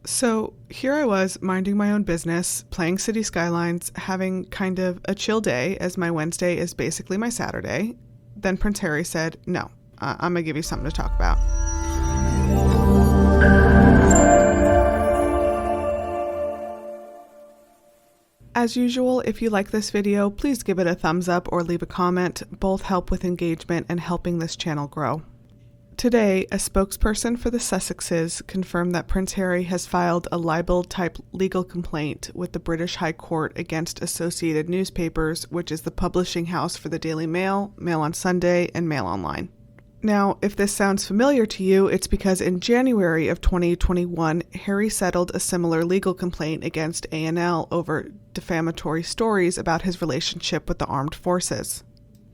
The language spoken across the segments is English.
So here I was, minding my own business, playing City Skylines, having kind of a chill day, as my Wednesday is basically my Saturday. Then Prince Harry said, no, I'm going to give you something to talk about. As usual, if you like this video, please give it a thumbs up or leave a comment. Both help with engagement and helping this channel grow. Today, a spokesperson for the Sussexes confirmed that Prince Harry has filed a libel-type legal complaint with the British High Court against Associated Newspapers, which is the publishing house for the Daily Mail, Mail on Sunday, and Mail Online. Now, if this sounds familiar to you, it's because in January of 2021, Harry settled a similar legal complaint against A&L over defamatory stories about his relationship with the armed forces.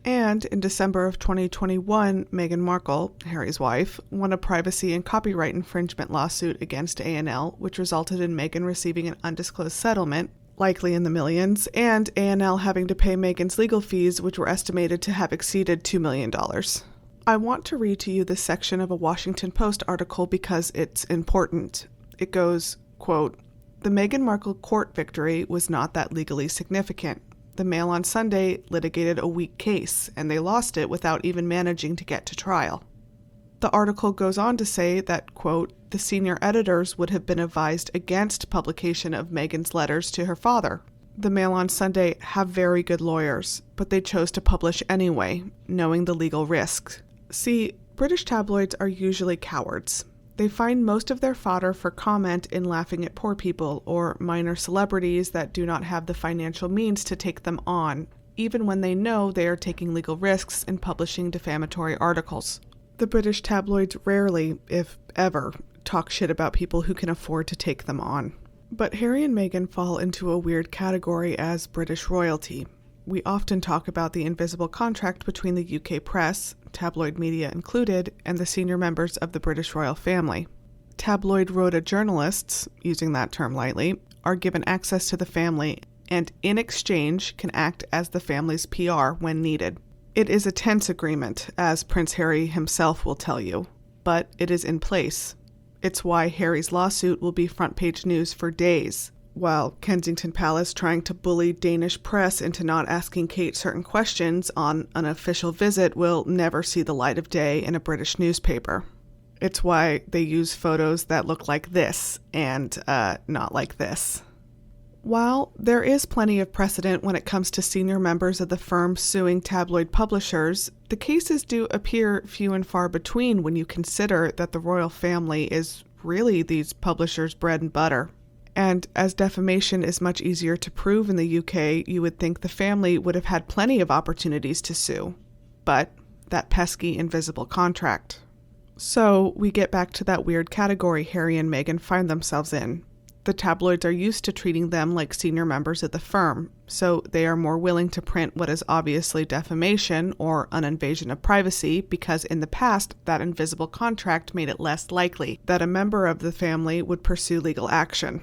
And in December of 2021, Meghan Markle, Harry's wife, won a privacy and copyright infringement lawsuit against A&L, which resulted in Meghan receiving an undisclosed settlement, likely in the millions, and A&L having to pay Meghan's legal fees, which were estimated to have exceeded $2 million. I want to read to you this section of a Washington Post article because it's important. It goes, quote, "The Meghan Markle court victory was not that legally significant. The Mail on Sunday litigated a weak case, and they lost it without even managing to get to trial." The article goes on to say that, quote, "The senior editors would have been advised against publication of Meghan's letters to her father. The Mail on Sunday have very good lawyers, but they chose to publish anyway, knowing the legal risks." See, British tabloids are usually cowards. They find most of their fodder for comment in laughing at poor people or minor celebrities that do not have the financial means to take them on, even when they know they are taking legal risks in publishing defamatory articles. The British tabloids rarely, if ever, talk shit about people who can afford to take them on. But Harry and Meghan fall into a weird category as British royalty. We often talk about the invisible contract between the UK press, tabloid media included, and the senior members of the British royal family. Tabloid rota journalists, using that term lightly, are given access to the family and in exchange can act as the family's PR when needed. It is a tense agreement, as Prince Harry himself will tell you, but it is in place. It's why Harry's lawsuit will be front-page news for days, while Kensington Palace trying to bully Danish press into not asking Kate certain questions on an official visit will never see the light of day in a British newspaper. It's why they use photos that look like this and not like this. While there is plenty of precedent when it comes to senior members of the firm suing tabloid publishers, the cases do appear few and far between when you consider that the royal family is really these publishers' bread and butter. And as defamation is much easier to prove in the UK, you would think the family would have had plenty of opportunities to sue. But that pesky invisible contract. So we get back to that weird category Harry and Meghan find themselves in. The tabloids are used to treating them like senior members of the firm, so they are more willing to print what is obviously defamation or an invasion of privacy because in the past that invisible contract made it less likely that a member of the family would pursue legal action.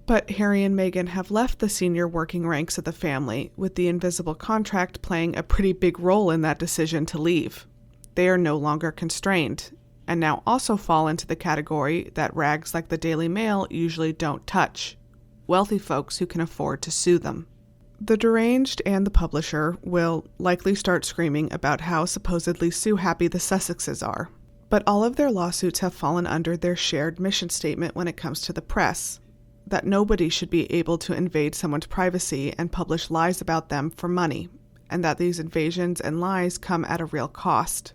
But Harry and Meghan have left the senior working ranks of the family, with the invisible contract playing a pretty big role in that decision to leave. They are no longer constrained, and now also fall into the category that rags like the Daily Mail usually don't touch: wealthy folks who can afford to sue them. The deranged and the publisher will likely start screaming about how supposedly sue-happy the Sussexes are. But all of their lawsuits have fallen under their shared mission statement when it comes to the press: that nobody should be able to invade someone's privacy and publish lies about them for money, and that these invasions and lies come at a real cost.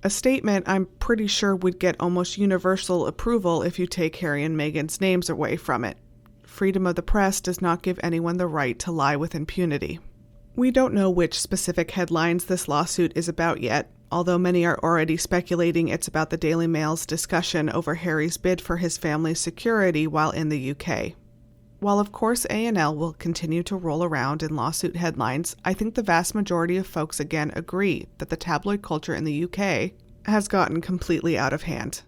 A statement I'm pretty sure would get almost universal approval if you take Harry and Meghan's names away from it. Freedom of the press does not give anyone the right to lie with impunity. We don't know which specific headlines this lawsuit is about yet, although many are already speculating it's about the Daily Mail's discussion over Harry's bid for his family's security while in the UK. While of course A&L will continue to roll around in lawsuit headlines, I think the vast majority of folks again agree that the tabloid culture in the UK has gotten completely out of hand.